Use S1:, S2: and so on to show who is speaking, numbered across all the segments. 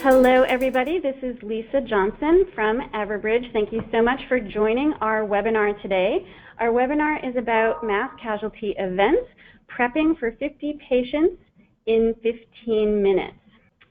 S1: Hello, everybody. This is Lisa Johnson from Everbridge. Thank you so much for joining our webinar today. Our webinar is about mass casualty events, prepping for 50 patients in 15 minutes.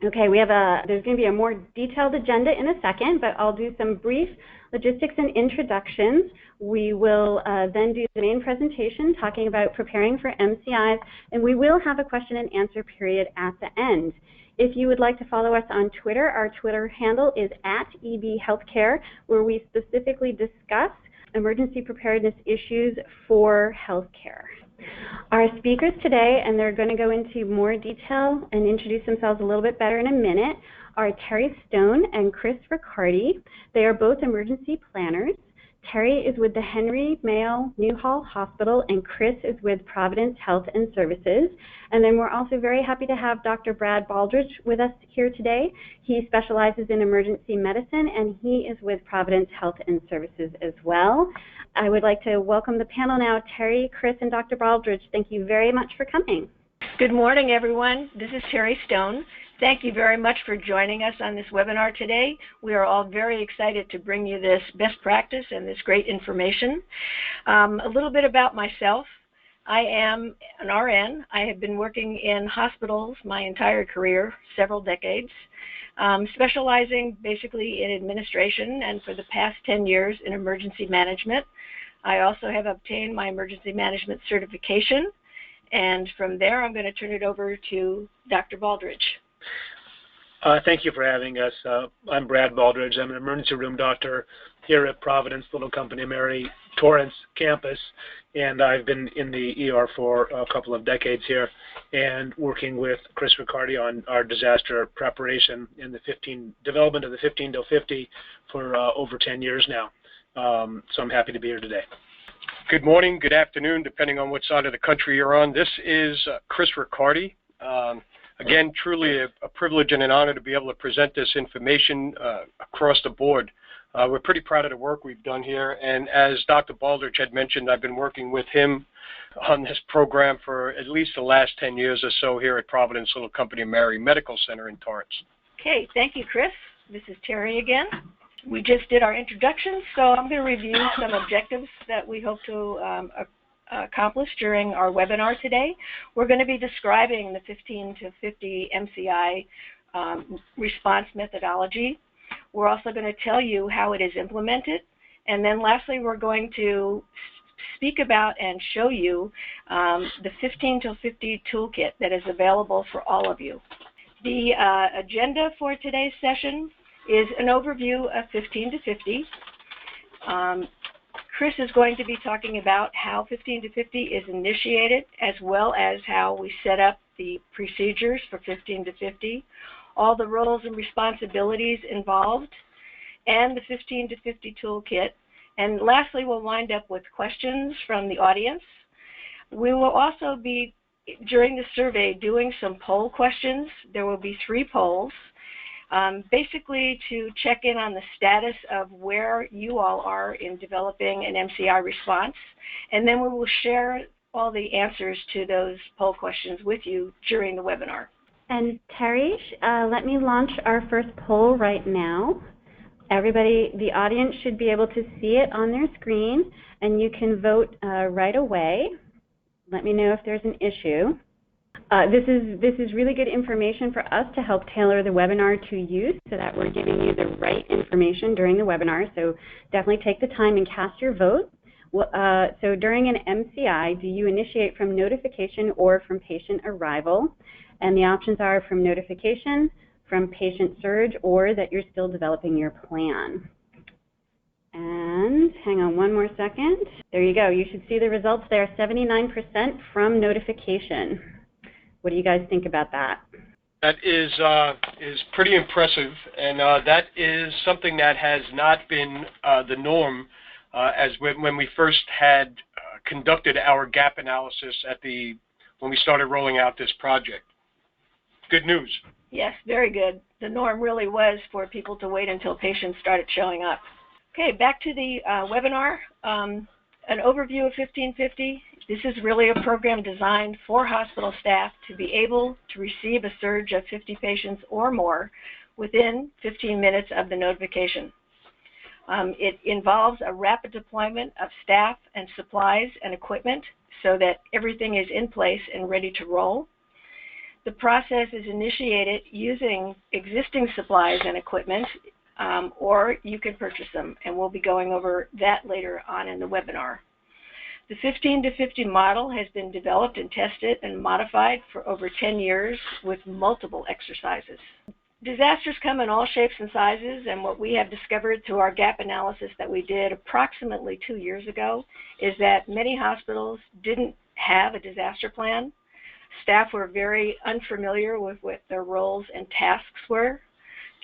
S1: Okay, there's going to be a more detailed agenda in a second, but I'll do some brief logistics and introductions. We will then do the main presentation talking about preparing for MCIs, and we will have a question and answer period at the end. If you would like to follow us on Twitter, our Twitter handle is @EBHealthcare, where we specifically discuss emergency preparedness issues for healthcare. Our speakers today, and they're going to go into more detail and introduce themselves a little bit better in a minute, are Terry Stone and Chris Riccardi. They are both emergency planners. Terry is with the Henry Mayo Newhall Hospital, and Chris is with Providence Health and Services. And then we're also very happy to have Dr. Brad Baldridge with us here today. He specializes in emergency medicine, and he is with Providence Health and Services as well. I would like to welcome the panel now. Terry, Chris, and Dr. Baldridge, thank you very much for coming.
S2: Good morning, everyone. This is Terry Stone. Thank you very much for joining us on this webinar today. We are all very excited to bring you this best practice and this great information. A little bit about myself. I am an RN. I have been working in hospitals my entire career, several decades, specializing basically in administration and for the past 10 years in emergency management. I also have obtained my emergency management certification, and from there I'm going to turn it over to Dr. Baldridge.
S3: Thank you for having us. I'm Brad Baldridge. I'm an emergency room doctor here at Providence Little Company Mary Torrance campus, and I've been in the ER for a couple of decades here and working with Chris Riccardi on our disaster preparation in the development of the 15 to 50 for over 10 years now. So I'm happy to be here today.
S4: Good morning, good afternoon, depending on what side of the country you're on. This is Chris Riccardi. Again, truly a privilege and an honor to be able to present this information across the board. We're pretty proud of the work we've done here, and as Dr. Baldridge had mentioned, I've been working with him on this program for at least the last 10 years or so here at Providence Little Company Mary Medical Center in Torrance.
S2: Okay, thank you, Chris. This is Terry again. We just did our introductions, so I'm going to review some objectives that we hope to accomplish during our webinar today. We're going to be describing the 15 to 50 MCI response methodology. We're also going to tell you how it is implemented. And then lastly, we're going to speak about and show you the 15 to 50 toolkit that is available for all of you. The agenda for today's session is an overview of 15 to 50. Chris is going to be talking about how 15 to 50 is initiated, as well as how we set up the procedures for 15 to 50, all the roles and responsibilities involved, and the 15 to 50 toolkit. And lastly, we'll wind up with questions from the audience. We will also be, during the survey, doing some poll questions. There will be 3 polls. Basically to check in on the status of where you all are in developing an MCI response, and then we will share all the answers to those poll questions with you during the webinar.
S1: And Terry, let me launch our first poll right now. Everybody, the audience should be able to see it on their screen, and you can vote right away. Let me know if there's an issue. This is really good information for us to help tailor the webinar to you so that we're giving you the right information during the webinar. So definitely take the time and cast your vote. So during an MCI, do you initiate from notification or from patient arrival? And the options are from notification, from patient surge, or that you're still developing your plan. And hang on one more second. There you go. You should see the results there, 79% from notification. What do you guys think about that?
S4: That is pretty impressive, and that is something that has not been the norm as when we first had conducted our gap analysis when we started rolling out this project. Good news.
S2: Yes, very good. The norm really was for people to wait until patients started showing up. Okay, back to the webinar. An overview of 1550. This is really a program designed for hospital staff to be able to receive a surge of 50 patients or more within 15 minutes of the notification. It involves a rapid deployment of staff and supplies and equipment so that everything is in place and ready to roll. The process is initiated using existing supplies and equipment, or you can purchase them, and we'll be going over that later on in the webinar. The 15 to 50 model has been developed and tested and modified for over 10 years with multiple exercises. Disasters come in all shapes and sizes, and what we have discovered through our gap analysis that we did approximately 2 years ago is that many hospitals didn't have a disaster plan. Staff were very unfamiliar with what their roles and tasks were.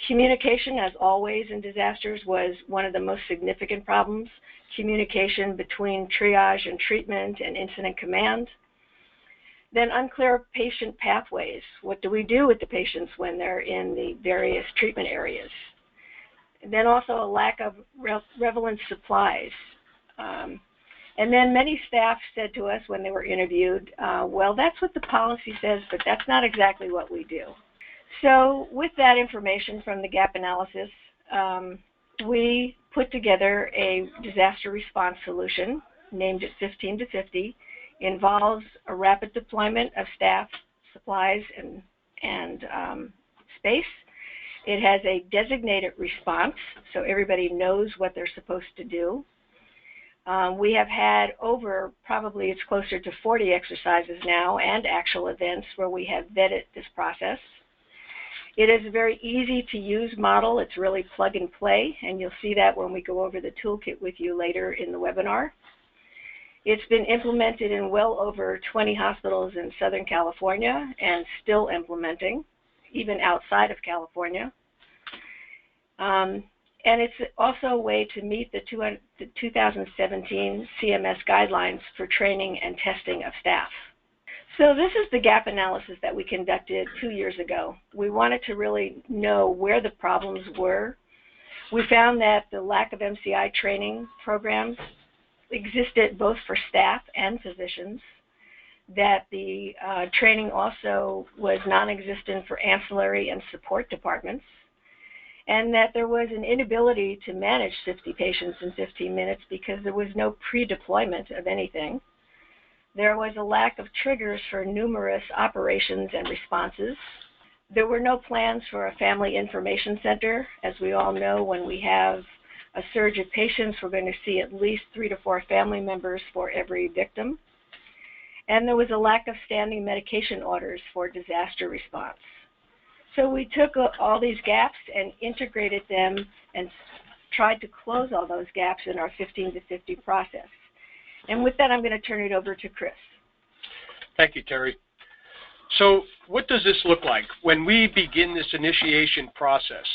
S2: Communication, as always in disasters, was one of the most significant problems. Communication between triage and treatment and incident command. Then unclear patient pathways. What do we do with the patients when they're in the various treatment areas? And then also a lack of relevant supplies. And then many staff said to us when they were interviewed, well, that's what the policy says, but that's not exactly what we do. So with that information from the gap analysis, we put together a disaster response solution, named it 15 to 50, involves a rapid deployment of staff, supplies, and space. It has a designated response, so everybody knows what they're supposed to do. We have had over, probably it's closer to 40 exercises now and actual events where we have vetted this process. It is a very easy to use model. It's really plug and play, and you'll see that when we go over the toolkit with you later in the webinar. It's been implemented in well over 20 hospitals in Southern California and still implementing, even outside of California. And it's also a way to meet the 2017 CMS guidelines for training and testing of staff. So this is the gap analysis that we conducted 2 years ago. We wanted to really know where the problems were. We found that the lack of MCI training programs existed both for staff and physicians, that the training also was non-existent for ancillary and support departments, and that there was an inability to manage 50 patients in 15 minutes because there was no pre-deployment of anything. There was a lack of triggers for numerous operations and responses. There were no plans for a family information center. As we all know, when we have a surge of patients, we're going to see at least 3 to 4 family members for every victim. And there was a lack of standing medication orders for disaster response. So we took all these gaps and integrated them and tried to close all those gaps in our 15 to 50 process. And with that, I'm going to turn it over to Chris.
S4: Thank you, Terry. So what does this look like? When we begin this initiation process,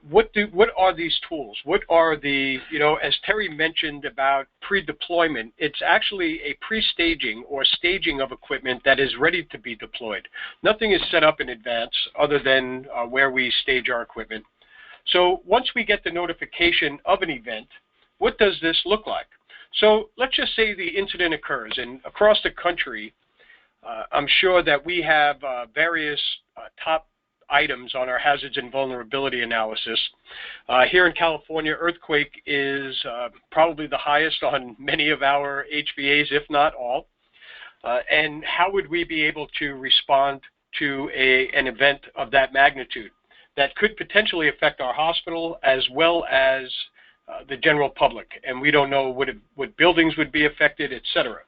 S4: what are these tools? What are the, as Terry mentioned about pre-deployment, it's actually a pre-staging or staging of equipment that is ready to be deployed. Nothing is set up in advance other than where we stage our equipment. So once we get the notification of an event, what does this look like? So let's just say the incident occurs, and across the country, I'm sure that we have various top items on our hazards and vulnerability analysis. Here in California, earthquake is probably the highest on many of our HVAs, if not all. And how would we be able to respond to an event of that magnitude that could potentially affect our hospital as well as the general public? And we don't know what buildings would be affected, et cetera.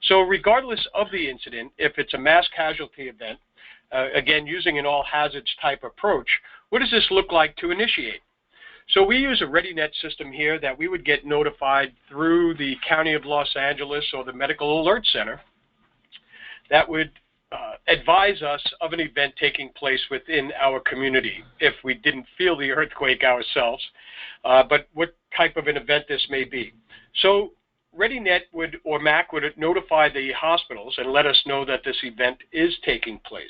S4: So regardless of the incident, if it's a mass casualty event, again, using an all hazards type approach, what does this look like to initiate? So we use a ReadyNet system here that we would get notified through the County of Los Angeles or the Medical Alert Center that would advise us of an event taking place within our community if we didn't feel the earthquake ourselves, but what type of an event this may be. So ReadyNet or MAC would notify the hospitals and let us know that this event is taking place.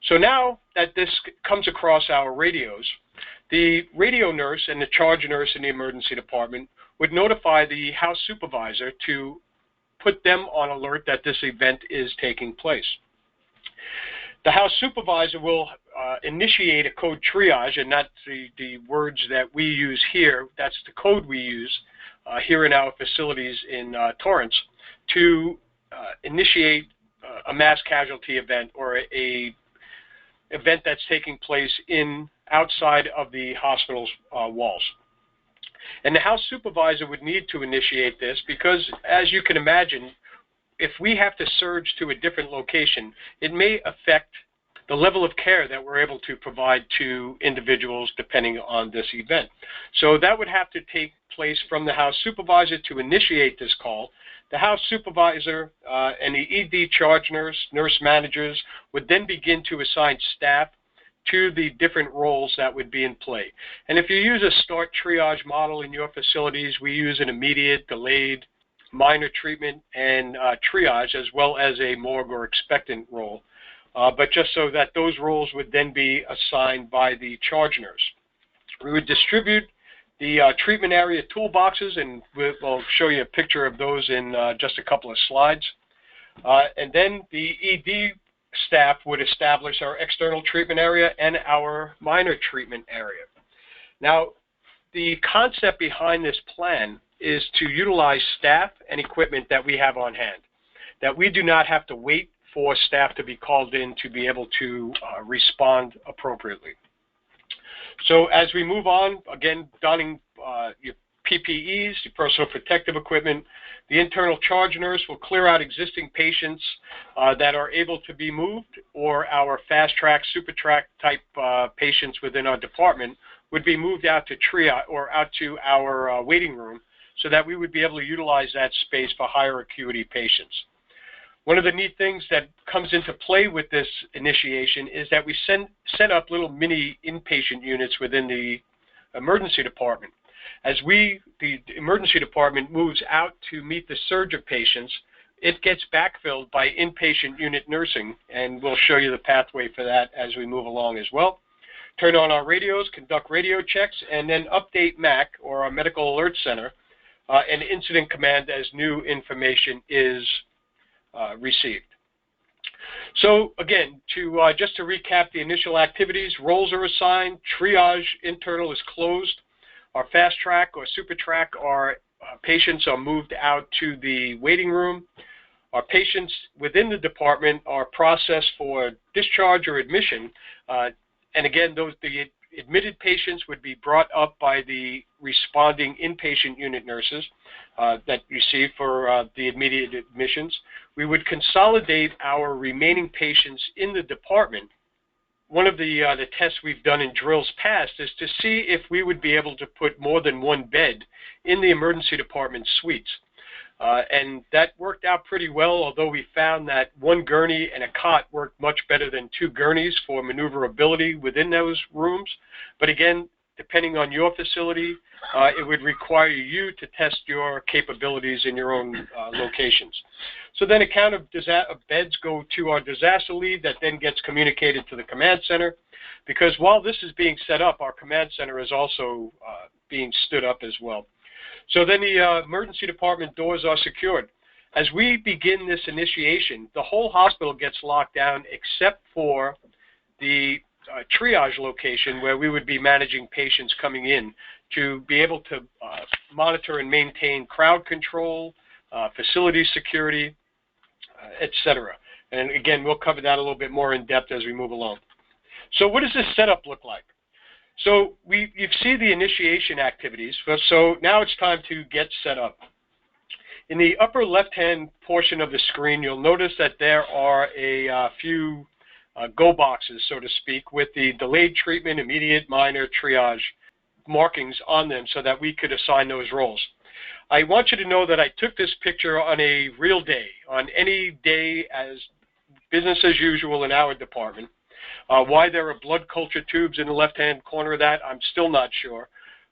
S4: So now that this comes across our radios, the radio nurse and the charge nurse in the emergency department would notify the house supervisor to put them on alert that this event is taking place. The house supervisor will initiate a code triage, and that's the words that we use here. That's the code we use here in our facilities in Torrance to initiate a mass casualty event or a event that's taking place outside of the hospital's walls. And the house supervisor would need to initiate this because, as you can imagine, if we have to surge to a different location, it may affect the level of care that we're able to provide to individuals depending on this event. So that would have to take place from the house supervisor to initiate this call. The house supervisor and the ED charge nurse managers would then begin to assign staff to the different roles that would be in play. And if you use a start triage model in your facilities, we use an immediate, delayed, minor treatment, and triage, as well as a morgue or expectant role. But just so that those roles would then be assigned by the charge nurse. We would distribute the treatment area toolboxes, and we'll show you a picture of those in just a couple of slides. And then the ED staff would establish our external treatment area and our minor treatment area. Now, the concept behind this plan is to utilize staff and equipment that we have on hand, that we do not have to wait for staff to be called in to be able to respond appropriately. So as we move on, again, donning your PPEs, your personal protective equipment, the internal charge nurse will clear out existing patients that are able to be moved, or our fast track, super track type patients within our department would be moved out to triage or out to our waiting room so that we would be able to utilize that space for higher acuity patients. One of the neat things that comes into play with this initiation is that we set up little mini inpatient units within the emergency department. As the emergency department moves out to meet the surge of patients, it gets backfilled by inpatient unit nursing, and we'll show you the pathway for that as we move along as well. Turn on our radios, conduct radio checks, and then update MAC, or our Medical Alert Center, and Incident Command as new information is received. So again, just to recap the initial activities, roles are assigned, triage internal is closed, our fast track or super track, our patients are moved out to the waiting room. Our patients within the department are processed for discharge or admission, and again, the admitted patients would be brought up by the responding inpatient unit nurses that you see for the immediate admissions. We would consolidate our remaining patients in the department. One of the tests we've done in drills past is to see if we would be able to put more than one bed in the emergency department suites. And that worked out pretty well, although we found that one gurney and a cot worked much better than two gurneys for maneuverability within those rooms. But again, depending on your facility, it would require you to test your capabilities in your own locations. So then a count of beds go to our disaster lead that then gets communicated to the command center, because while this is being set up, our command center is also being stood up as well. So then the emergency department doors are secured. As we begin this initiation, the whole hospital gets locked down except for the triage location where we would be managing patients coming in to be able to monitor and maintain crowd control, facility security, etc. And again, we'll cover that a little bit more in depth as we move along. So what does this setup look like? So you see the initiation activities. So now it's time to get set up. In the upper left-hand portion of the screen, you'll notice that there are a few go boxes, so to speak, with the delayed treatment, immediate, minor, triage markings on them so that we could assign those roles. I want you to know that I took this picture on a real day, on any day as business as usual in our department. Why there are blood culture tubes in the left-hand corner of that, I'm still not sure.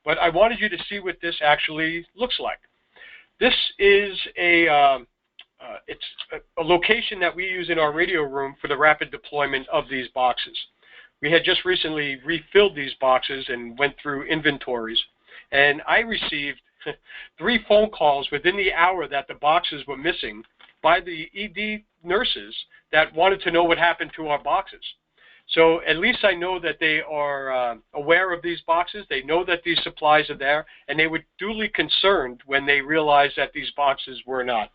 S4: But I wanted you to see what this actually looks like. This is it's a location that we use in our radio room for the rapid deployment of these boxes. We had just recently refilled these boxes and went through inventories, and I received 3 phone calls within the hour that the boxes were missing by the ED nurses that wanted to know what happened to our boxes. So at least I know that they are aware of these boxes. They know that these supplies are there, and they were duly concerned when they realized that these boxes were not.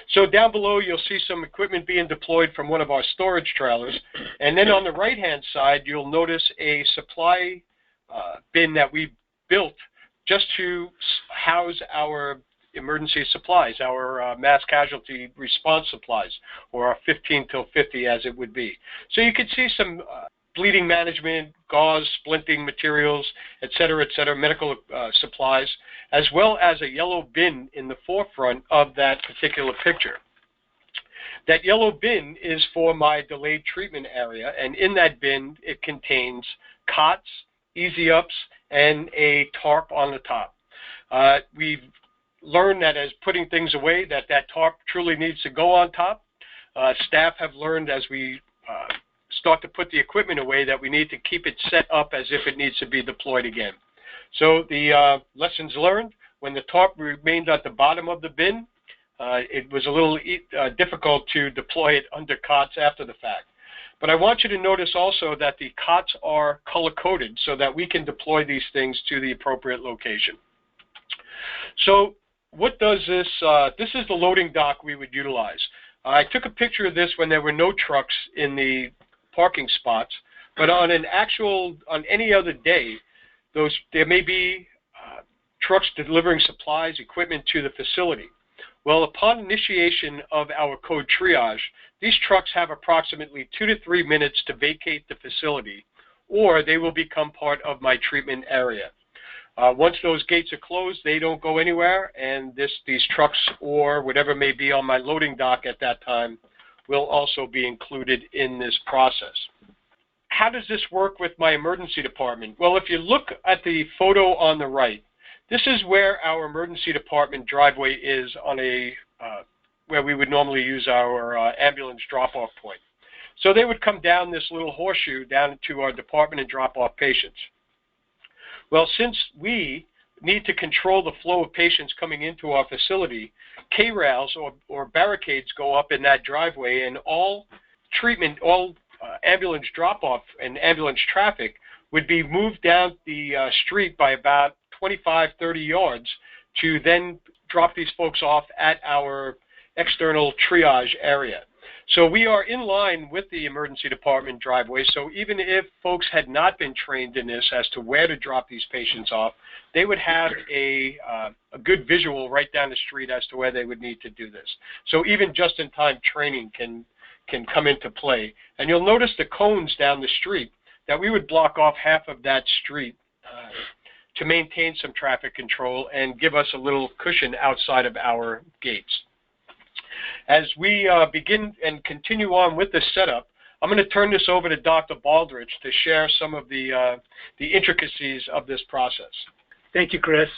S4: So down below, you'll see some equipment being deployed from one of our storage trailers. And then on the right-hand side, you'll notice a supply bin that we built just to house our emergency supplies, our mass casualty response supplies, or our 15 till 50 as it would be. So you can see some bleeding management, gauze, splinting materials, et cetera, medical supplies, as well as a yellow bin in the forefront of that particular picture. That yellow bin is for my delayed treatment area, and in that bin it contains cots, easy ups, and a tarp on the top. We've learned that as putting things away, that tarp truly needs to go on top. Staff have learned as we start to put the equipment away that we need to keep it set up as if it needs to be deployed again. So the lessons learned, when the tarp remained at the bottom of the bin, it was a little difficult to deploy it under cots after the fact. But I want you to notice also that the cots are color-coded so that we can deploy these things to the appropriate location. So what does this, this is the loading dock we would utilize. I took a picture of this when there were no trucks in the parking spots, but on any other day, there may be trucks delivering supplies, equipment to the facility. Well, upon initiation of our code triage, these trucks have approximately 2 to 3 minutes to vacate the facility, or they will become part of my treatment area. Once those gates are closed, they don't go anywhere, and these trucks or whatever may be on my loading dock at that time will also be included in this process. How does this work with my emergency department? Well, if you look at the photo on the right, this is where our emergency department driveway is on where we would normally use our ambulance drop-off point. So they would come down this little horseshoe down to our department and drop off patients. Well, since we need to control the flow of patients coming into our facility, K-rails or barricades go up in that driveway, and all ambulance drop-off and ambulance traffic would be moved down the street by about 25, 30 yards to then drop these folks off at our external triage area. So we are in line with the emergency department driveway, so even if folks had not been trained in this as to where to drop these patients off, they would have a good visual right down the street as to where they would need to do this. So even just-in-time training can come into play. And you'll notice the cones down the street that we would block off half of that street to maintain some traffic control and give us a little cushion outside of our gates. As we begin and continue on with this setup, I'm going to turn this over to Dr. Baldridge to share some of the intricacies of this process.
S3: Thank you, Chris.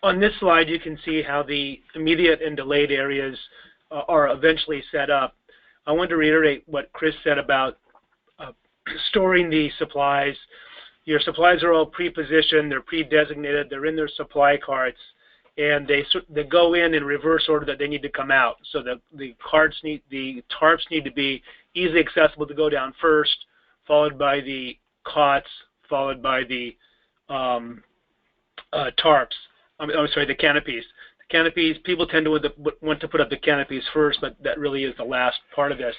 S3: On this slide, you can see how the immediate and delayed areas are eventually set up. I want to reiterate what Chris said about storing the supplies. Your supplies are all pre-positioned, they're pre-designated, they're in their supply carts, and they go in reverse order that they need to come out. So the tarps need to be easily accessible to go down first, followed by the cots, followed by the tarps. The canopies. The canopies, people tend to want to put up the canopies first, but that really is the last part of this.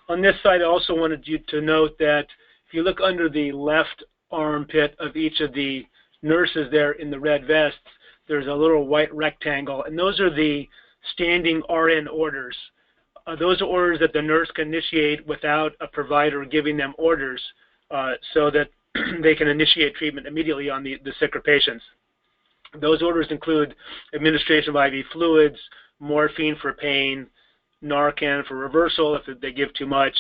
S3: On this side, I also wanted you to note that if you look under the left armpit of each of the nurses there in the red vests, there's a little white rectangle, and those are the standing RN orders. Those are orders that the nurse can initiate without a provider giving them orders so that they can initiate treatment immediately on the sicker patients. Those orders include administration of IV fluids, morphine for pain, Narcan for reversal if they give too much,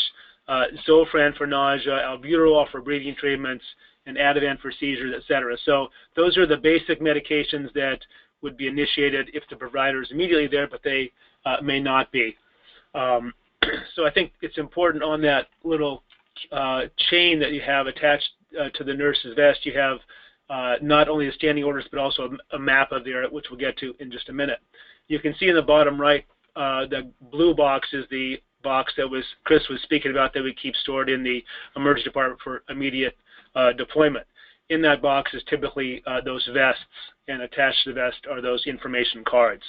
S3: Zofran for nausea, albuterol for breathing treatments, and Ativan for seizures, etc. So those are the basic medications that would be initiated if the provider is immediately there, but they may not be. So I think it's important on that little chain that you have attached to the nurse's vest, you have not only the standing orders, but also a map of the area, which we'll get to in just a minute. You can see in the bottom right, the blue box is the box that Chris was speaking about that we keep stored in the emergency department for immediate deployment. In that box is typically those vests, and attached to the vest are those information cards.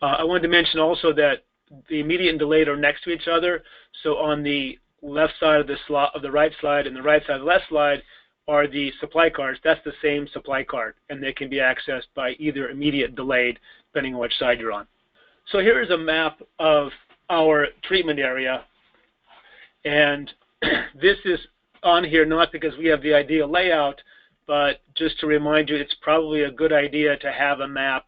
S3: I wanted to mention also that the immediate and delayed are next to each other. So on the left side of the right slide and the right side of the left slide are the supply cards. That's the same supply card, and they can be accessed by either immediate, delayed, depending on which side you're on. So here is a map of our treatment area, and this is on here not because we have the ideal layout, but just to remind you, it's probably a good idea to have a map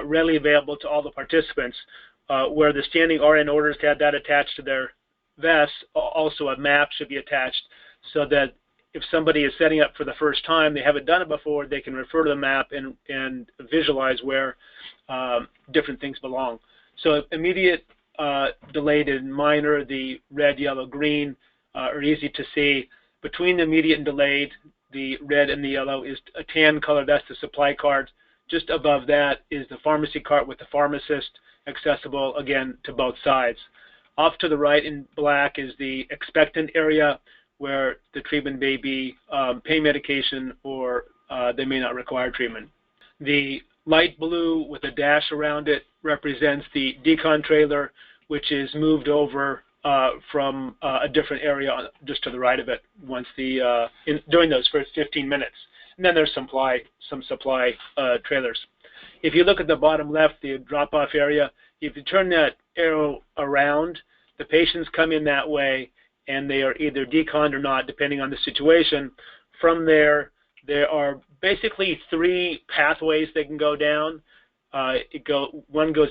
S3: readily available to all the participants, where the standing RN orders had that attached to their vests. Also, a map should be attached so that if somebody is setting up for the first time, they haven't done it before, they can refer to the map and visualize where different things belong. So immediate, delayed, and minor, the red, yellow, green, are easy to see. Between the immediate and delayed, the red and the yellow is a tan color. That's the supply card. Just above that is the pharmacy cart with the pharmacist, accessible, again, to both sides. Off to the right in black is the expectant area, where the treatment may be pain medication or they may not require treatment. The light blue with a dash around it represents the decon trailer, which is moved over from a different area just to the right of it once during those first 15 minutes. And then there's some supply trailers. If you look at the bottom left, the drop-off area, if you turn that arrow around, the patients come in that way, and they are either deconned or not, depending on the situation. From there are basically 3 pathways they can go down. One goes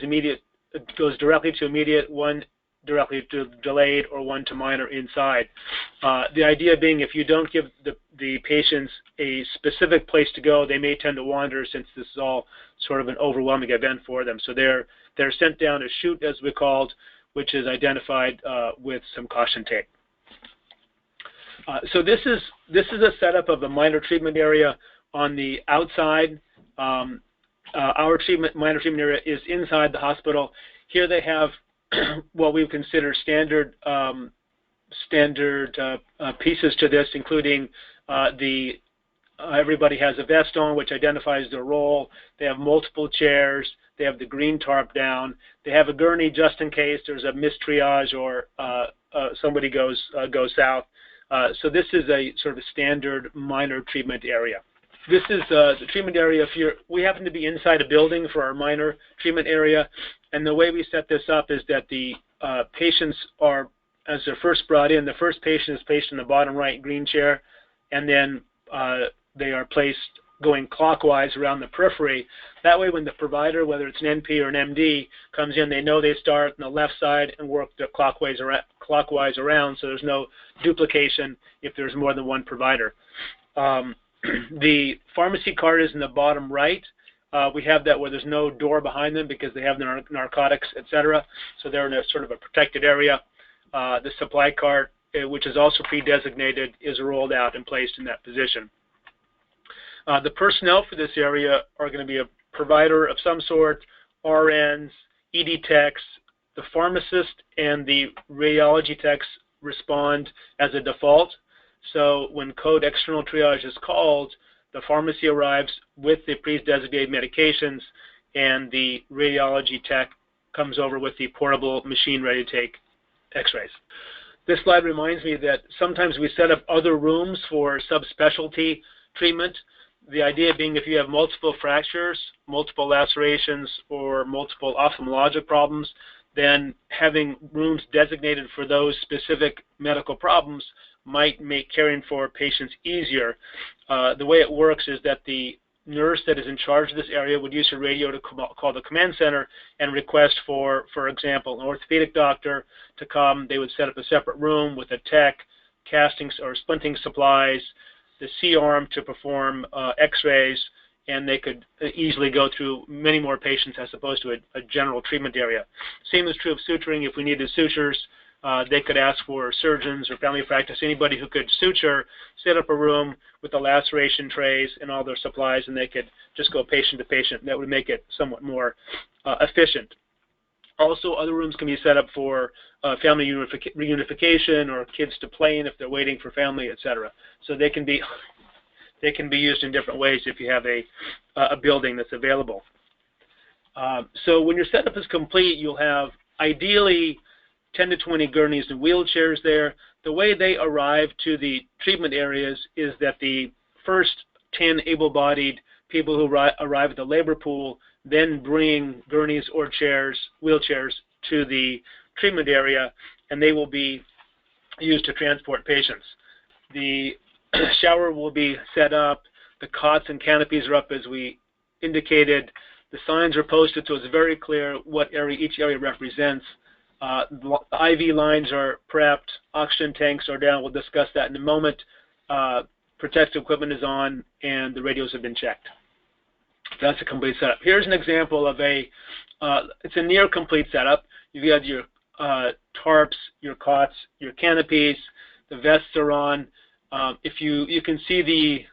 S3: directly to immediate, one directly to delayed, or one to minor inside. The idea being, if you don't give the patients a specific place to go, they may tend to wander, since this is all sort of an overwhelming event for them. So they're sent down a chute, as we called, which is identified with some caution tape. So this is a setup of the minor treatment area on the outside. Our minor treatment area is inside the hospital. Here they have what we would consider standard pieces to this, including everybody has a vest on, which identifies their role. They have multiple chairs. They have the green tarp down. They have a gurney just in case there's a mistriage or somebody goes south. So this is a sort of a standard minor treatment area. This is the treatment area. We happen to be inside a building for our minor treatment area, and the way we set this up is that the patients are, as they're first brought in, the first patient is placed in the bottom right green chair, and then they are placed going clockwise around the periphery. That way, when the provider, whether it's an NP or an MD, comes in, they know they start on the left side and work the clockwise around, so there's no duplication if there's more than one provider. The pharmacy cart is in the bottom right. We have that where there's no door behind them because they have their narcotics, etc. So they're in a sort of a protected area. The supply cart, which is also pre-designated, is rolled out and placed in that position. The personnel for this area are going to be a provider of some sort, RNs, ED techs. The pharmacist and the radiology techs respond as a default. So when code external triage is called, the pharmacy arrives with the pre-designated medications, and the radiology tech comes over with the portable machine ready to take x-rays. This slide reminds me that sometimes we set up other rooms for subspecialty treatment. The idea being, if you have multiple fractures, multiple lacerations, or multiple ophthalmologic problems, then having rooms designated for those specific medical problems might make caring for patients easier. The way it works is that the nurse that is in charge of this area would use her radio to call the command center and request for example, an orthopedic doctor to come. They would set up a separate room with a tech, casting or splinting supplies, the C-arm to perform x-rays, and they could easily go through many more patients as opposed to a general treatment area. Same is true of suturing. If we needed sutures, they could ask for surgeons or family practice, anybody who could suture, set up a room with the laceration trays and all their supplies, and they could just go patient to patient. That would make it somewhat more efficient. Also, other rooms can be set up for family reunification or kids to play in if they're waiting for family, etc. So they can be used in different ways if you have a building that's available. So when your setup is complete, you'll have ideally 10 to 20 gurneys and wheelchairs there. The way they arrive to the treatment areas is that the first 10 able-bodied people who arrive at the labor pool then bring gurneys or wheelchairs to the treatment area, and they will be used to transport patients. The shower will be set up, the cots and canopies are up as we indicated, the signs are posted so it's very clear what area each area represents. The IV lines are prepped, oxygen tanks are down, we'll discuss that in a moment. Protective equipment is on, and the radios have been checked. That's a complete setup. Here's an example of it's a near complete setup. You've got your tarps, your cots, your canopies, the vests are on. If you can see the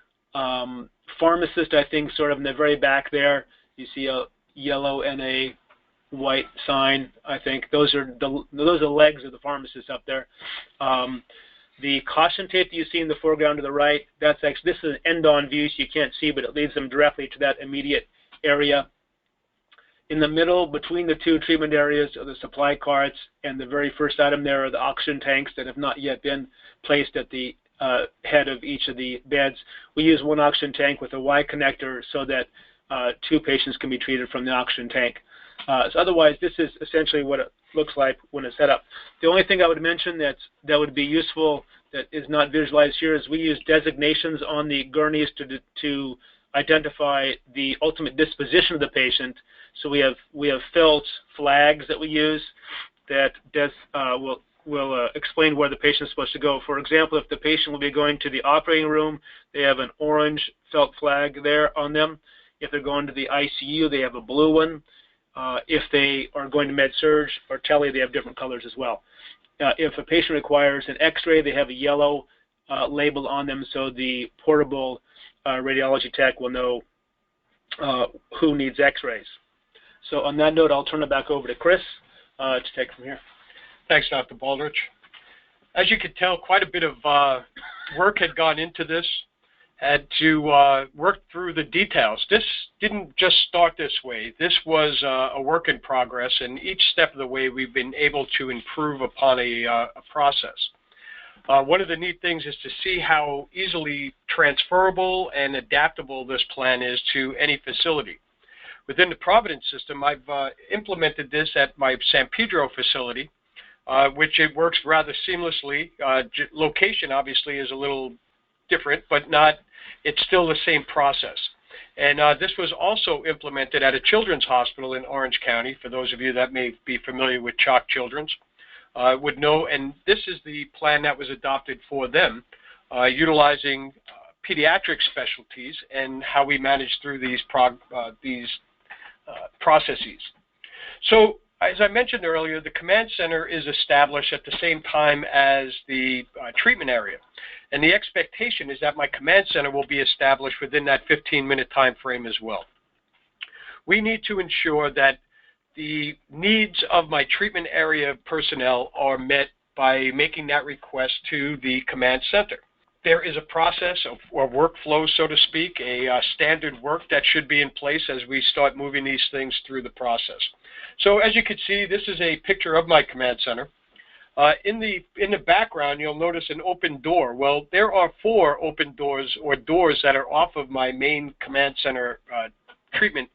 S3: pharmacist, I think, sort of in the very back there. You see a yellow and a white sign, I think. Those are the legs of the pharmacist up there. The caution tape that you see in the foreground to the right, this is an end-on view, so you can't see, but it leads them directly to that immediate area. In the middle, between the two treatment areas, are the supply carts, and the very first item there are the oxygen tanks that have not yet been placed at the head of each of the beds. We use one oxygen tank with a Y connector so that 2 patients can be treated from the oxygen tank. So otherwise, this is essentially what it looks like when it's set up. The only thing I would mention that would be useful that is not visualized here is we use designations on the gurneys to identify the ultimate disposition of the patient. So we have felt flags that we use that will explain where the patient is supposed to go. For example, if the patient will be going to the operating room, they have an orange felt flag there on them. If they're going to the ICU, they have a blue one. If they are going to med-surg or tele, they have different colors as well. If a patient requires an x-ray, they have a yellow label on them so the portable radiology tech will know who needs x-rays. So on that note, I'll turn it back over to Chris to take it from here.
S4: Thanks, Dr. Baldridge. As you can tell, quite a bit of work had gone into this. Had to work through the details. This didn't just start this way. This was a work in progress, and each step of the way we've been able to improve upon a process. One of the neat things is to see how easily transferable and adaptable this plan is to any facility. Within the Providence system, I've implemented this at my San Pedro facility, which it works rather seamlessly. Location obviously is a little different, but it's still the same process. And this was also implemented at a children's hospital in Orange County. For those of you that may be familiar with CHOC Children's, would know, and this is the plan that was adopted for them, utilizing pediatric specialties and how we manage through these processes. So, as I mentioned earlier, the command center is established at the same time as the treatment area. And the expectation is that my command center will be established within that 15-minute time frame as well. We need to ensure that the needs of my treatment area personnel are met by making that request to the command center. There is a process or workflow, so to speak, a standard work that should be in place as we start moving these things through the process. So as you can see, this is a picture of my command center. In the background, you'll notice an open door. Well, there are 4 open doors or doors that are off of my main command center treatment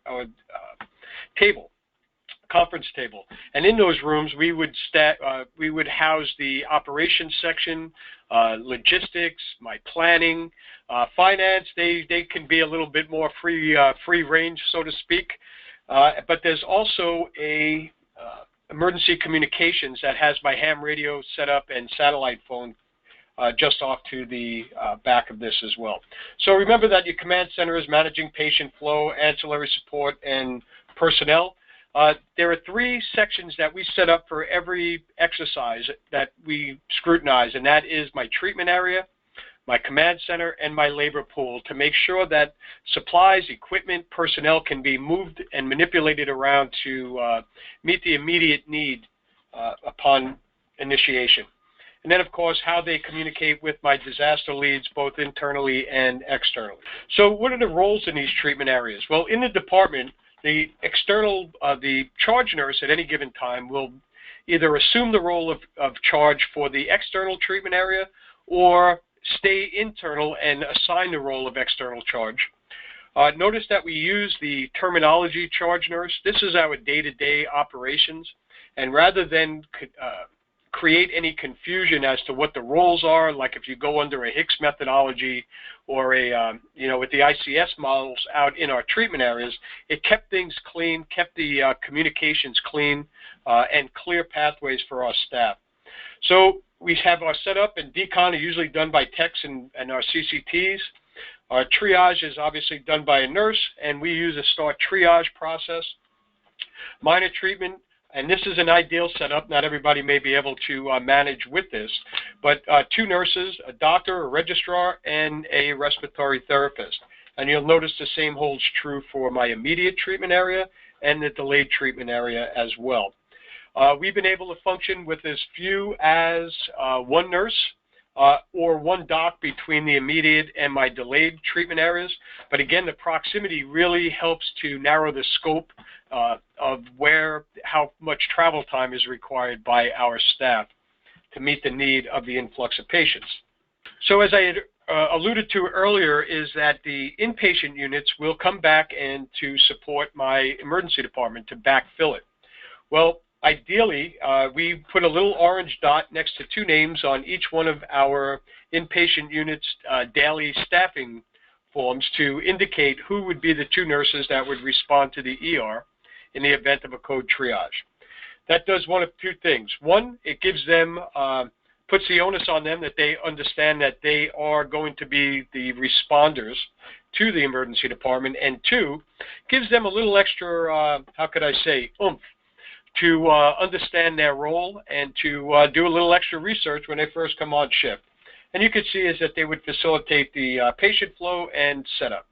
S4: table, conference table. And in those rooms, we would house the operations section, logistics, my planning, finance. They can be a little bit more free range, so to speak. But there's also a emergency communications that has my ham radio set up and satellite phone just off to the back of this as well. So remember that your command center is managing patient flow, ancillary support, and personnel. There are 3 sections that we set up for every exercise that we scrutinize, and that is my treatment area, my command center, and my labor pool to make sure that supplies, equipment, personnel can be moved and manipulated around to meet the immediate need upon initiation. And then, of course, how they communicate with my disaster leads, both internally and externally. So what are the roles in these treatment areas? Well, in the department, the charge nurse at any given time will either assume the role of charge for the external treatment area or stay internal and assign the role of external charge. Notice that we use the terminology charge nurse. This is our day-to-day operations, and rather than create any confusion as to what the roles are, like if you go under a Hicks methodology or with the ICS models out in our treatment areas, it kept things clean, kept the communications clean, and clear pathways for our staff. So we have our setup, and decon are usually done by techs and our CCTs. Our triage is obviously done by a nurse, and we use a start triage process. Minor treatment, and this is an ideal setup. Not everybody may be able to manage with this, but 2 nurses, a doctor, a registrar, and a respiratory therapist. And you'll notice the same holds true for my immediate treatment area and the delayed treatment area as well. We've been able to function with as few as 1 nurse or 1 doc between the immediate and my delayed treatment areas. But again, the proximity really helps to narrow the scope of how much travel time is required by our staff to meet the need of the influx of patients. So as I had alluded to earlier, is that the inpatient units will come back and to support my emergency department to backfill it. Well, ideally, we put a little orange dot next to 2 names on each one of our inpatient units' daily staffing forms to indicate who would be the 2 nurses that would respond to the ER in the event of a code triage. That does one of 2 things. One, it gives them, puts the onus on them that they understand that they are going to be the responders to the emergency department, and 2, gives them a little extra, oomph to understand their role and to do a little extra research when they first come on shift. And you can see is that they would facilitate the patient flow and setup.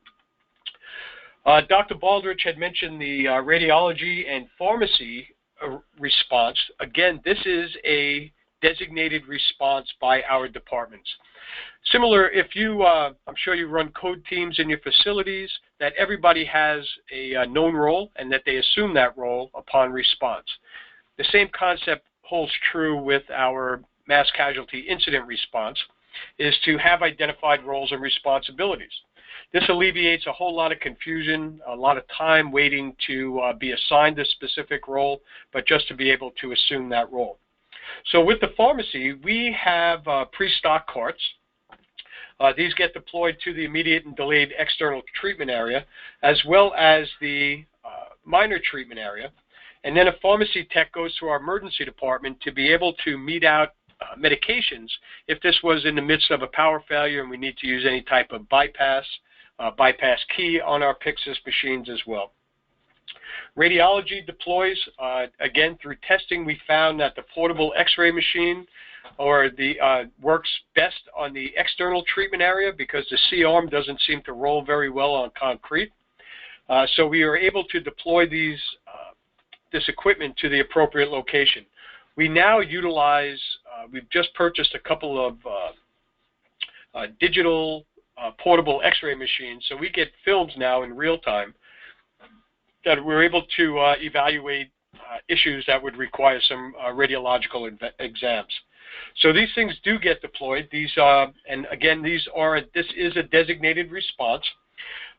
S4: Dr. Baldridge had mentioned the radiology and pharmacy response. Again, this is a designated response by our departments. Similar, if you, I'm sure you run code teams in your facilities, that everybody has a known role and that they assume that role upon response. The same concept holds true with our mass casualty incident response, is to have identified roles and responsibilities. This alleviates a whole lot of confusion, a lot of time waiting to be assigned a specific role, but just to be able to assume that role. So with the pharmacy, we have pre-stock carts. These get deployed to the immediate and delayed external treatment area, as well as the minor treatment area. And then a pharmacy tech goes to our emergency department to be able to mete out medications if this was in the midst of a power failure and we need to use any type of bypass key on our Pyxis machines as well. Radiology deploys, again, through testing, we found that the portable x-ray machine works best on the external treatment area because the C-arm doesn't seem to roll very well on concrete. So we are able to deploy this equipment to the appropriate location. We now utilize, we've just purchased a couple of digital portable x-ray machines, so we get films now in real time that we're able to evaluate issues that would require some radiological exams. So these things do get deployed. These and again, this is a designated response.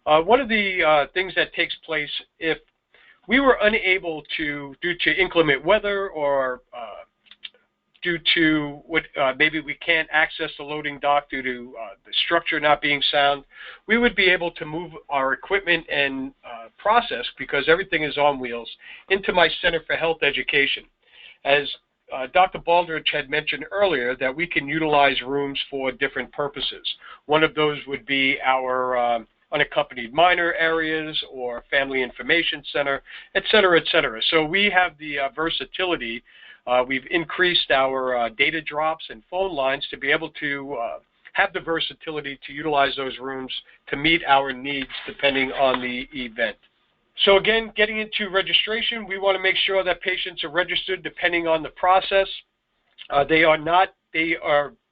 S4: One of the things that takes place if we were unable to, due to inclement weather or due to what maybe we can't access the loading dock due to the structure not being sound, we would be able to move our equipment and process, because everything is on wheels, into my Center for Health Education. As Dr. Baldridge had mentioned earlier, that we can utilize rooms for different purposes. One of those would be our unaccompanied minor areas or family information center, et cetera, et cetera. So we have the versatility. We've increased our data drops and phone lines to be able to have the versatility to utilize those rooms to meet our needs depending on the event. So again, getting into registration, we want to make sure that patients are registered depending on the process.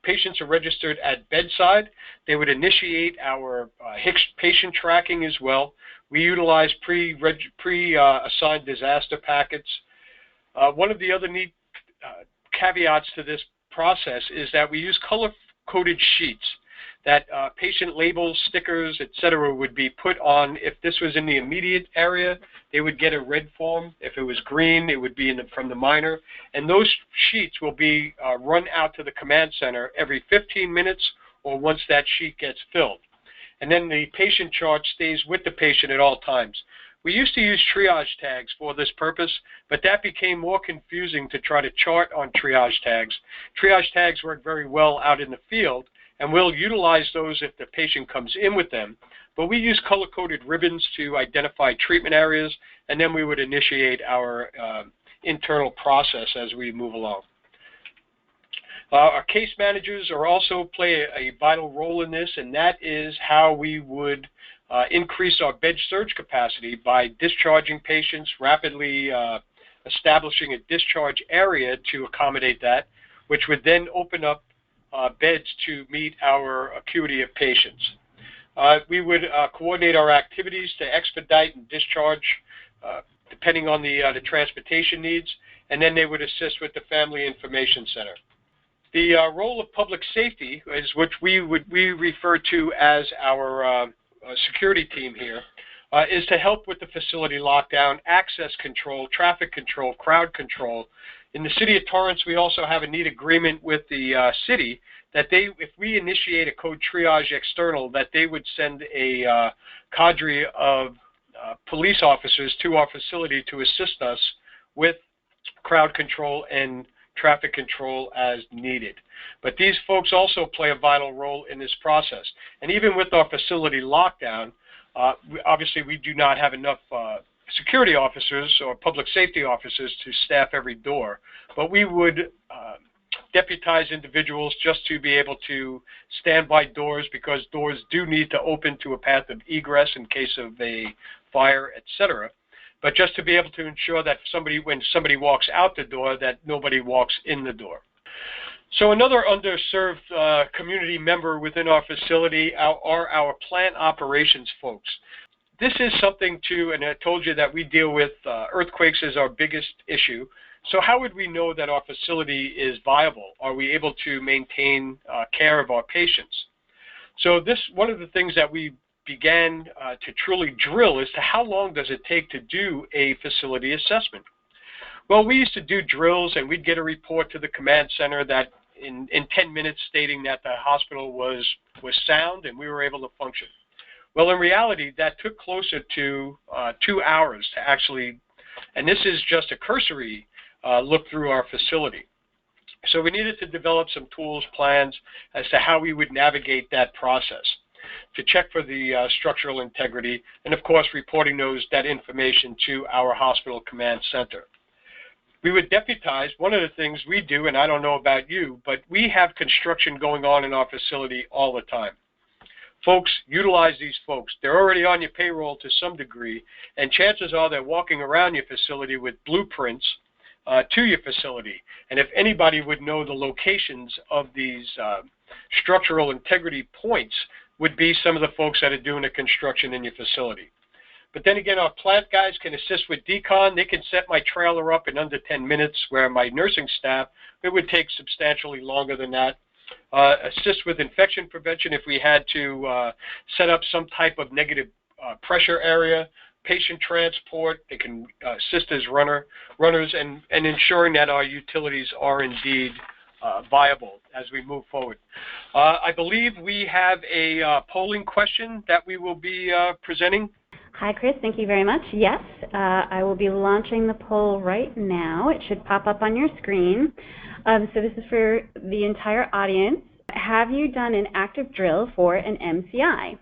S4: Patients are registered at bedside. They would initiate our HICS patient tracking as well. We utilize pre-assigned disaster packets. One of the other neat caveats to this process is that we use color-coded sheets that patient labels, stickers, etc. would be put on. If this was in the immediate area, they would get a red form. If it was green, it would be from the minor. And those sheets will be run out to the command center every 15 minutes or once that sheet gets filled. And then the patient chart stays with the patient at all times. We used to use triage tags for this purpose, but that became more confusing to try to chart on triage tags. Triage tags work very well out in the field, and we'll utilize those if the patient comes in with them. But we use color-coded ribbons to identify treatment areas, and then we would initiate our internal process as we move along. Our case managers also play a vital role in this, and that is how we would increase our bed surge capacity by discharging patients, rapidly establishing a discharge area to accommodate that, which would then open up beds to meet our acuity of patients. We would coordinate our activities to expedite and discharge depending on the transportation needs, and then they would assist with the Family Information Center. The role of public safety is which we refer to as our security team here, is to help with the facility lockdown, access control, traffic control, crowd control. In the city of Torrance, we also have a neat agreement with the city that if we initiate a code triage external, that they would send a cadre of police officers to our facility to assist us with crowd control and traffic control as needed. But these folks also play a vital role in this process. And even with our facility lockdown, obviously we do not have enough security officers or public safety officers to staff every door, but we would deputize individuals just to be able to stand by doors, because doors do need to open to a path of egress in case of a fire, etc. But just to be able to ensure that when somebody walks out the door, that nobody walks in the door. So another underserved community member within our facility are our plant operations folks. This is something and I told you that we deal with earthquakes as our biggest issue. So how would we know that our facility is viable? Are we able to maintain care of our patients? So one of the things that we began to truly drill as to how long does it take to do a facility assessment. Well, we used to do drills, and we'd get a report to the command center that in 10 minutes stating that the hospital was sound and we were able to function. Well, in reality, that took closer to 2 hours to actually, and this is just a cursory look through our facility. So we needed to develop some tools, plans as to how we would navigate that process, to check for the structural integrity, and of course reporting that information to our hospital command center. We would deputize. One of the things we do, and I don't know about you, but we have construction going on in our facility all the time. Folks, utilize these folks. They're already on your payroll to some degree, and chances are they're walking around your facility with blueprints to your facility. And if anybody would know the locations of these structural integrity points, would be some of the folks that are doing the construction in your facility. But then again, our plant guys can assist with decon. They can set my trailer up in under 10 minutes, where my nursing staff, it would take substantially longer than that. Assist with infection prevention if we had to set up some type of negative pressure area. Patient transport, they can assist as runners, and ensuring that our utilities are indeed viable as we move forward. I believe we have a polling question that we will be presenting.
S1: Hi, Chris. Thank you very much. Yes, I will be launching the poll right now. It should pop up on your screen. So this is for the entire audience. Have you done an active drill for an MCI?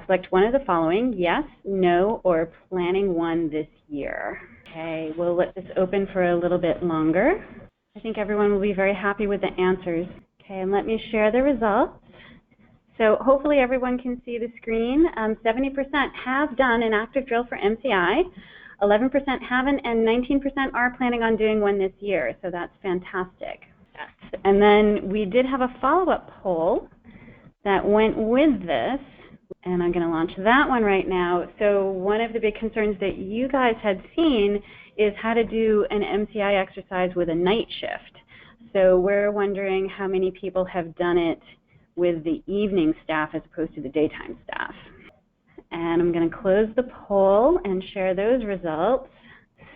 S1: Select one of the following: yes, no, or planning one this year. Okay, we'll let this open for a little bit longer. I think everyone will be very happy with the answers. Okay, and let me share the results. So hopefully everyone can see the screen. 70% have done an active drill for MCI, 11% haven't, and 19% are planning on doing one this year, so that's fantastic. And then we did have a follow-up poll that went with this, and I'm going to launch that one right now. So one of the big concerns that you guys had seen is how to do an MCI exercise with a night shift. So we're wondering how many people have done it with the evening staff as opposed to the daytime staff. And I'm going to close the poll and share those results.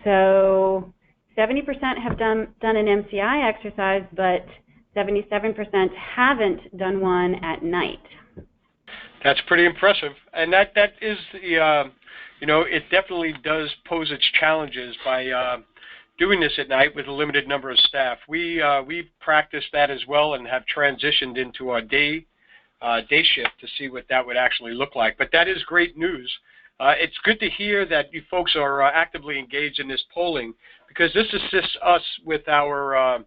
S1: So 70% have done an MCI exercise, but 77% haven't done one at night.
S4: That's pretty impressive, and that is the it definitely does pose its challenges by doing this at night with a limited number of staff. We practiced that as well and have transitioned into our day shift to see what that would actually look like. But that is great news. It's good to hear that you folks are actively engaged in this polling, because this assists us with our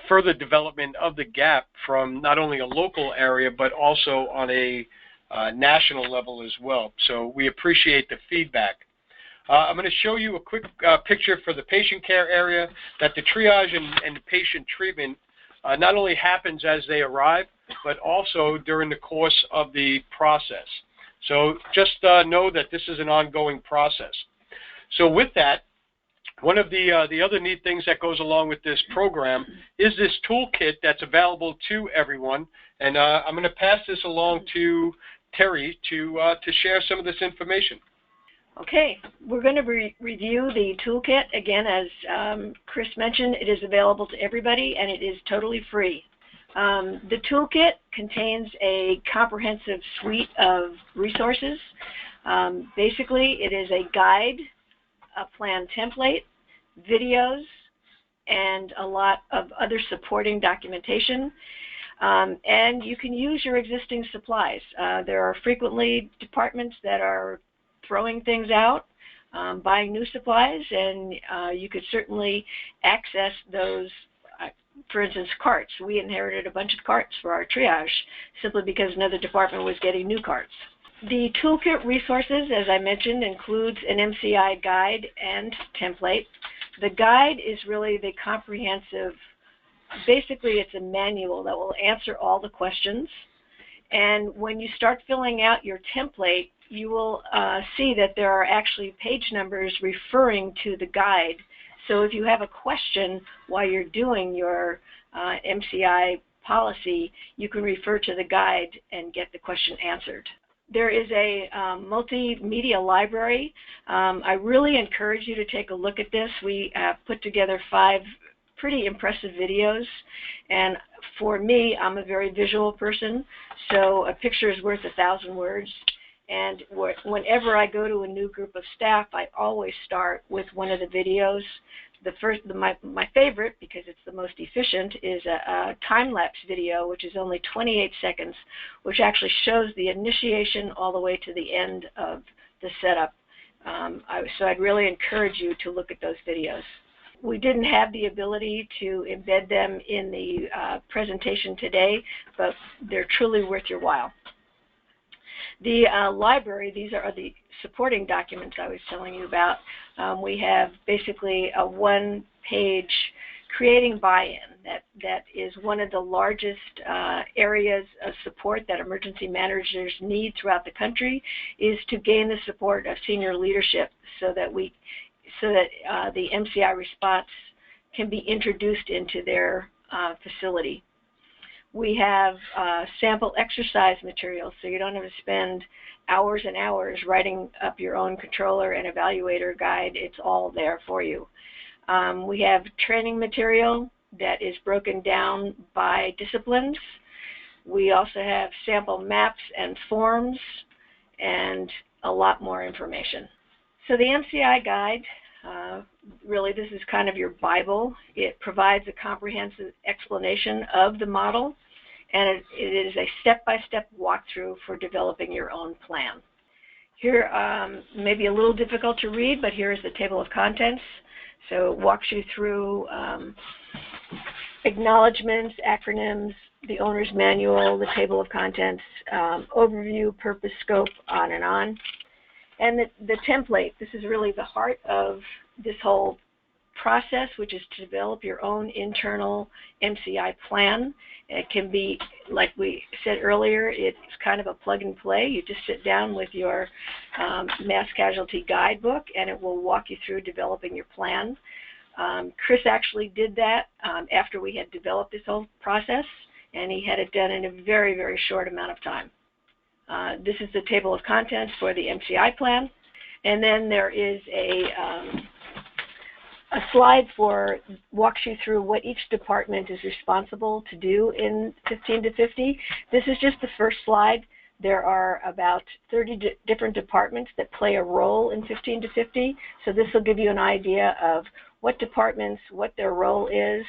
S4: further development of the gap from not only a local area but also on a national level as well. So we appreciate the feedback. I'm going to show you a quick picture for the patient care area, that the triage and the patient treatment not only happens as they arrive, but also during the course of the process. So just know that this is an ongoing process. So with that, one of the other neat things that goes along with this program is this toolkit that's available to everyone. And I'm going to pass this along to Terry to share some of this information.
S2: Okay, we're going to review the toolkit. Again, as Chris mentioned, it is available to everybody and it is totally free. The toolkit contains a comprehensive suite of resources. Basically, it is a guide, a plan template, videos, and a lot of other supporting documentation. And you can use your existing supplies. There are frequently departments that are throwing things out, buying new supplies, and you could certainly access those. For instance, carts. We inherited a bunch of carts for our triage simply because another department was getting new carts. The toolkit resources, as I mentioned, includes an MCI guide and template. The guide is really the comprehensive, basically it's a manual that will answer all the questions. And when you start filling out your template, you will see that there are actually page numbers referring to the guide. So if you have a question while you're doing your MCI policy, you can refer to the guide and get the question answered. There is a multimedia library. I really encourage you to take a look at this. We have put together 5 pretty impressive videos, and for me, I'm a very visual person, so a picture is worth 1,000 words. And whenever I go to a new group of staff, I always start with one of the videos. My favorite, because it's the most efficient, is a time-lapse video, which is only 28 seconds, which actually shows the initiation all the way to the end of the setup. So I'd really encourage you to look at those videos. We didn't have the ability to embed them in the presentation today, but they're truly worth your while. The library, these are the supporting documents I was telling you about. We have basically a one-page creating buy-in. That is one of the largest areas of support that emergency managers need throughout the country, is to gain the support of senior leadership so that the MCI response can be introduced into their facility. We have sample exercise materials, so you don't have to spend hours and hours writing up your own controller and evaluator guide. It's all there for you. We have training material that is broken down by disciplines. We also have sample maps and forms and a lot more information. So the MCI guide, really this is kind of your Bible. It provides a comprehensive explanation of the model, and it is a step-by-step walkthrough for developing your own plan. Here, may be a little difficult to read, but here is the table of contents. So it walks you through acknowledgments, acronyms, the owner's manual, the table of contents, overview, purpose, scope, on and on. And the template, this is really the heart of this whole process, which is to develop your own internal MCI plan. It can be, like we said earlier, it's kind of a plug and play. You just sit down with your Mass Casualty guidebook and it will walk you through developing your plan. Chris actually did that after we had developed this whole process, and he had it done in a very, very short amount of time. This is the table of contents for the MCI plan, and then there is a slide walks you through what each department is responsible to do in 15 to 50. This is just the first slide. There are about 30 different departments that play a role in 15 to 50, so this will give you an idea of what departments, what their role is,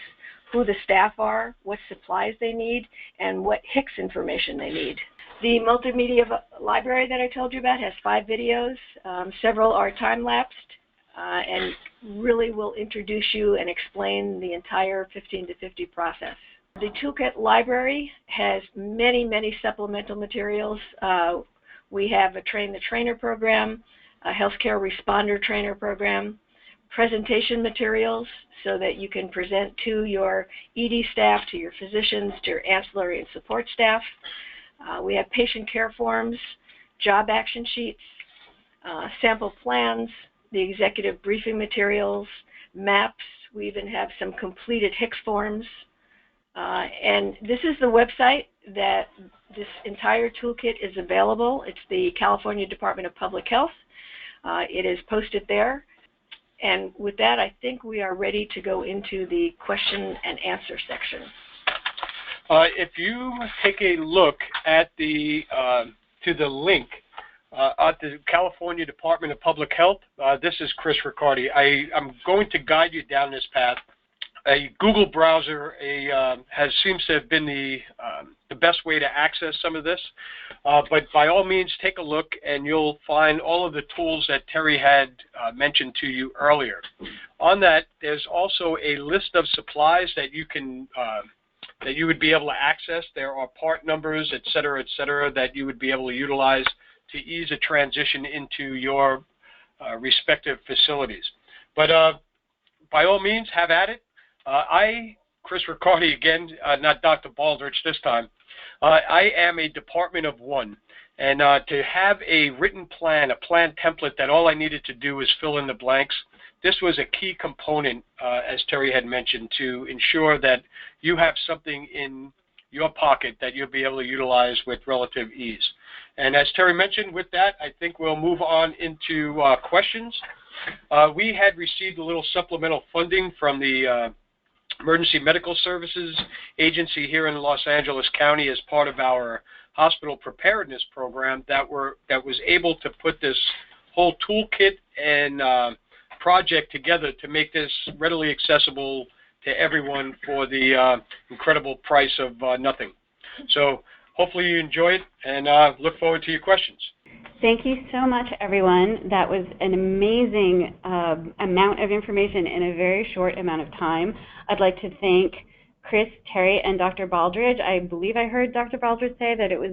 S2: who the staff are, what supplies they need, and what HICS information they need. The multimedia library that I told you about has 5 videos. Several are time-lapsed and really will introduce you and explain the entire 15 to 50 process. The toolkit library has many, many supplemental materials. We have a Train the Trainer program, a healthcare responder trainer program, presentation materials so that you can present to your ED staff, to your physicians, to your ancillary and support staff. We have patient care forms, job action sheets, sample plans, the executive briefing materials, maps. We even have some completed HICS forms. And this is the website that this entire toolkit is available. It's the California Department of Public Health. It is posted there. And with that, I think we are ready to go into the question and answer section.
S4: If you take a look at the link at the California Department of Public Health, this is Chris Riccardi. I'm going to guide you down this path. A Google browser seems to have been the best way to access some of this, but by all means, take a look and you'll find all of the tools that Terry had mentioned to you earlier. On that, there's also a list of supplies that you can that you would be able to access. There are part numbers, et cetera, that you would be able to utilize to ease a transition into your respective facilities. But by all means, have at it. Chris Riccardi again, not Dr. Baldridge this time. I am a department of one, and to have a written plan, a plan template that all I needed to do was fill in the blanks, this was a key component, as Terry had mentioned, to ensure that you have something in your pocket that you'll be able to utilize with relative ease. And as Terry mentioned, with that, I think we'll move on into questions. We had received a little supplemental funding from the Emergency Medical Services Agency here in Los Angeles County as part of our hospital preparedness program that was able to put this whole toolkit and project together to make this readily accessible to everyone for the incredible price of nothing. So hopefully you enjoy it, and look forward to your questions.
S1: Thank you so much, everyone. That was an amazing amount of information in a very short amount of time. I'd like to thank Chris, Terry, and Dr. Baldridge. I believe I heard Dr. Baldridge say that it was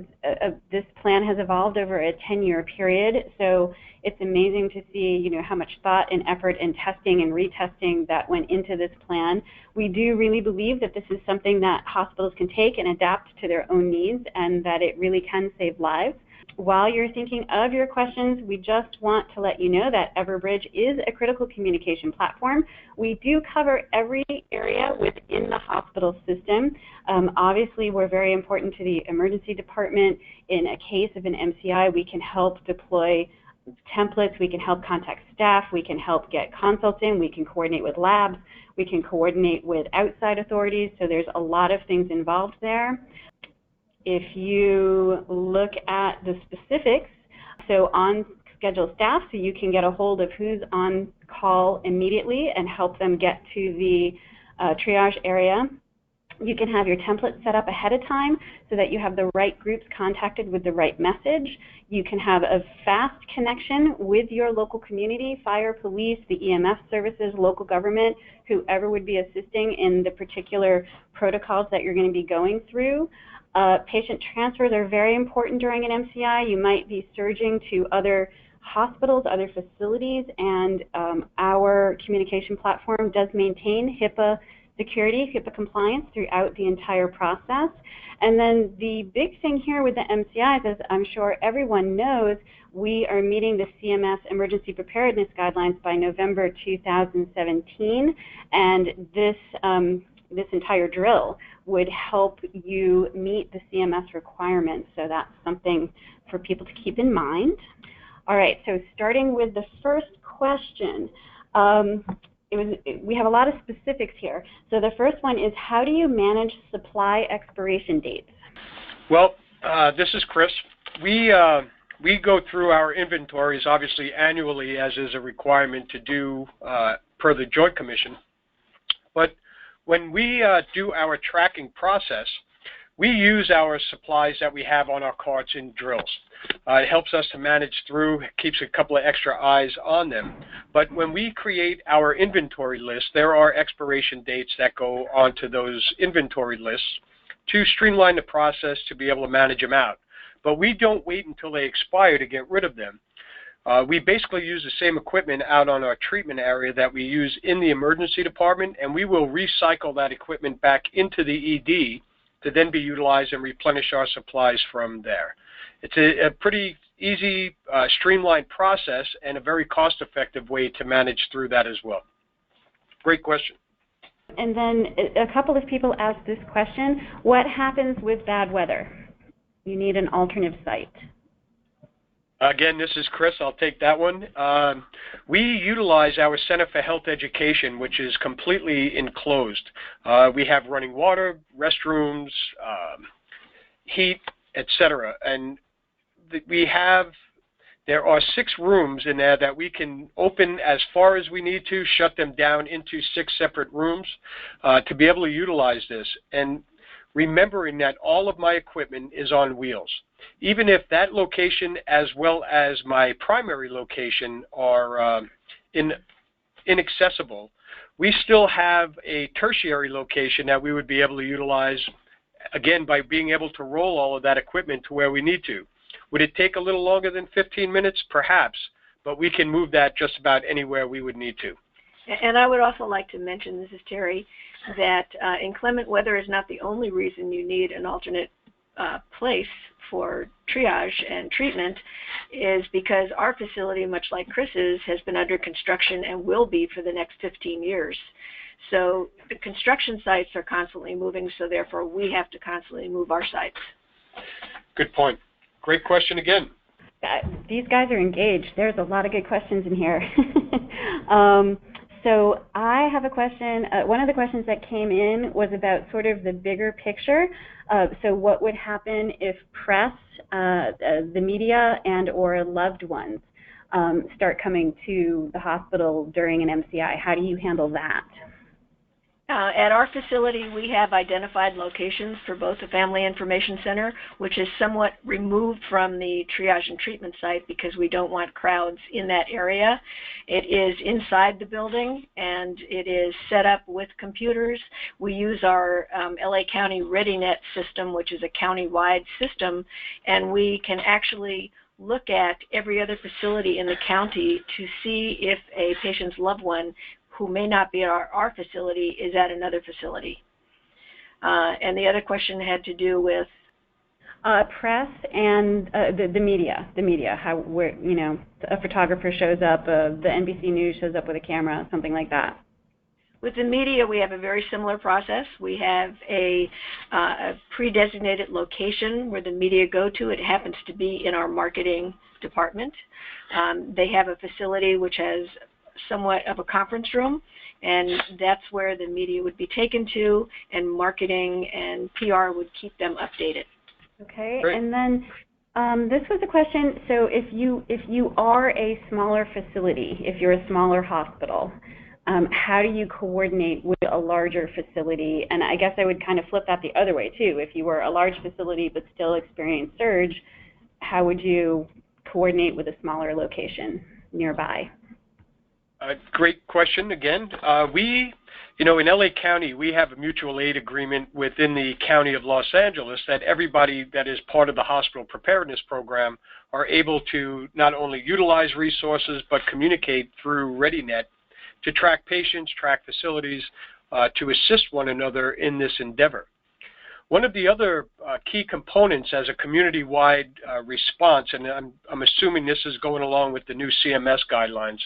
S1: this plan has evolved over a 10-year period. So it's amazing to see, how much thought and effort and testing and retesting that went into this plan. We do really believe that this is something that hospitals can take and adapt to their own needs, and that it really can save lives. While you're thinking of your questions, we just want to let you know that Everbridge is a critical communication platform. We do cover every area within the hospital system. Obviously, we're very important to the emergency department. In a case of an MCI, we can help deploy templates, we can help contact staff, we can help get consults in, we can coordinate with labs, we can coordinate with outside authorities, so there's a lot of things involved there. If you look at the specifics, so on schedule staff, so you can get a hold of who's on call immediately and help them get to the triage area. You can have your template set up ahead of time so that you have the right groups contacted with the right message. You can have a fast connection with your local community, fire, police, the EMS services, local government, whoever would be assisting in the particular protocols that you're going to be going through. Patient transfers are very important during an MCI. You might be surging to other hospitals, other facilities, and our communication platform does maintain HIPAA security, HIPAA compliance throughout the entire process. And then the big thing here with the MCIs, as I'm sure everyone knows, we are meeting the CMS Emergency Preparedness Guidelines by November 2017, and this entire drill would help you meet the CMS requirements, so that's something for people to keep in mind. All right, so starting with the first question, we have a lot of specifics here. So the first one is, how do you manage supply expiration dates?
S4: Well, this is Chris. We go through our inventories, obviously, annually, as is a requirement to do per the Joint Commission. But when we do our tracking process, we use our supplies that we have on our carts in drills. It helps us to manage through, keeps a couple of extra eyes on them. But when we create our inventory list, there are expiration dates that go onto those inventory lists to streamline the process to be able to manage them out. But we don't wait until they expire to get rid of them. We basically use the same equipment out on our treatment area that we use in the emergency department, and we will recycle that equipment back into the ED to then be utilized and replenish our supplies from there. It's a pretty easy, streamlined process and a very cost-effective way to manage through that as well. Great question.
S1: And then a couple of people asked this question: what happens with bad weather? You need an alternate site.
S4: Again, this is Chris. I'll take that one. We utilize our Center for Health Education, which is completely enclosed. We have running water, restrooms, heat, etc. And there are 6 rooms in there that we can open as far as we need to, shut them down into 6 separate rooms to be able to utilize this. And remembering that all of my equipment is on wheels. Even if that location as well as my primary location are inaccessible, we still have a tertiary location that we would be able to utilize, again, by being able to roll all of that equipment to where we need to. Would it take a little longer than 15 minutes? Perhaps, but we can move that just about anywhere we would need to.
S2: And I would also like to mention, this is Terry, that inclement weather is not the only reason you need an alternate place for triage and treatment, is because our facility, much like Chris's, has been under construction and will be for the next 15 years. So the construction sites are constantly moving, so therefore we have to constantly move our sites. Good point.
S4: Great question again.
S1: These guys are engaged. There's a lot of good questions in here. So I have a question. One of the questions that came in was about sort of the bigger picture. So what would happen if press, the media, and or loved ones start coming to the hospital during an MCI? How do you handle that?
S2: At our facility, we have identified locations for both the Family Information Center, which is somewhat removed from the triage and treatment site because we don't want crowds in that area. It is inside the building, and it is set up with computers. We use our LA County ReadyNet system, which is a county-wide system, and we can actually look at every other facility in the county to see if a patient's loved one who may not be at our facility is at another facility. And the other question had to do with
S1: press and the media. How, where, you know, a photographer shows up, the NBC News shows up with a camera, something like that.
S2: With the media, we have a very similar process. We have a pre-designated location where the media go to. It happens to be in our marketing department. They have a facility which has somewhat of a conference room, and that's where the media would be taken to, and marketing and PR would keep them updated.
S1: Okay.
S4: Great.
S1: And then this was a question. So if you are a smaller facility, if you're a smaller hospital, how do you coordinate with a larger facility? And I guess I would kind of flip that the other way too. If you were a large facility but still experienced surge, how would you coordinate with a smaller location nearby?
S4: Great question again. In LA County, we have a mutual aid agreement within the County of Los Angeles that everybody that is part of the hospital preparedness program are able to not only utilize resources but communicate through ReadyNet to track patients, track facilities, to assist one another in this endeavor. One of the other key components as a community-wide response, and I'm assuming this is going along with the new CMS guidelines,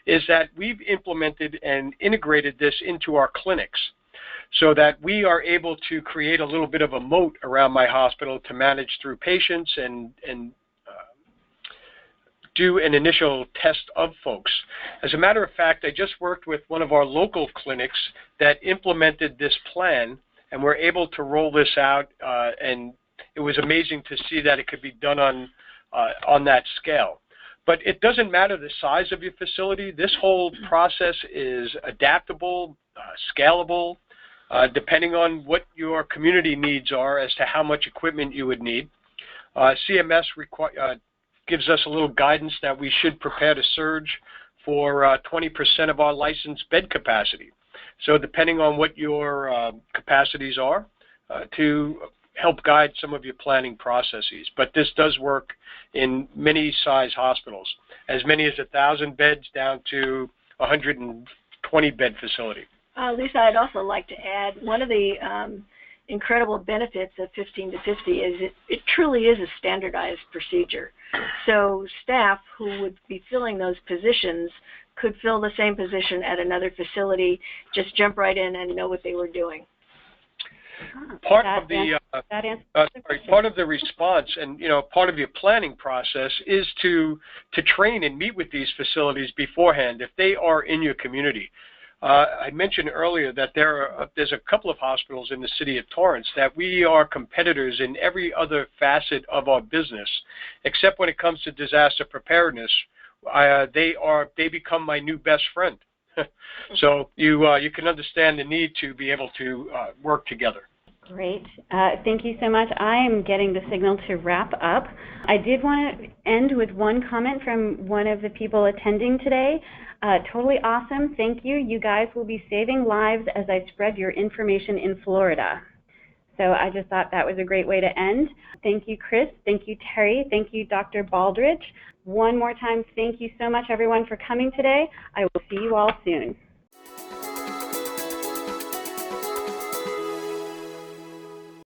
S4: is that we've implemented and integrated this into our clinics so that we are able to create a little bit of a moat around my hospital to manage through patients and do an initial test of folks. As a matter of fact, I just worked with one of our local clinics that implemented this plan, and we're able to roll this out, and it was amazing to see that it could be done on that scale. But it doesn't matter the size of your facility. This whole process is adaptable, scalable, depending on what your community needs are as to how much equipment you would need. CMS gives us a little guidance that we should prepare to surge for 20% of our licensed bed capacity. So depending on what your capacities are, to help guide some of your planning processes. But this does work in many size hospitals, as many as 1,000 beds down to 120 bed facility.
S2: Lisa, I'd also like to add one of the incredible benefits of 15 to 50 is it truly is a standardized procedure. So staff who would be filling those positions could fill the same position at another facility, just jump right in and know what they were doing.
S4: Part of the response and part of your planning process is to train and meet with these facilities beforehand if they are in your community. I mentioned earlier that there's a couple of hospitals in the city of Torrance that we are competitors in every other facet of our business, except when it comes to disaster preparedness. They become my new best friend. So you can understand the need to be able to work together.
S1: Great. Thank you so much. I am getting the signal to wrap up. I did want to end with one comment from one of the people attending today. Totally awesome. Thank you. You guys will be saving lives as I spread your information in Florida. So I just thought that was a great way to end. Thank you, Chris. Thank you, Terry. Thank you, Dr. Baldridge. One more time, thank you so much, everyone, for coming today. I will see you all soon.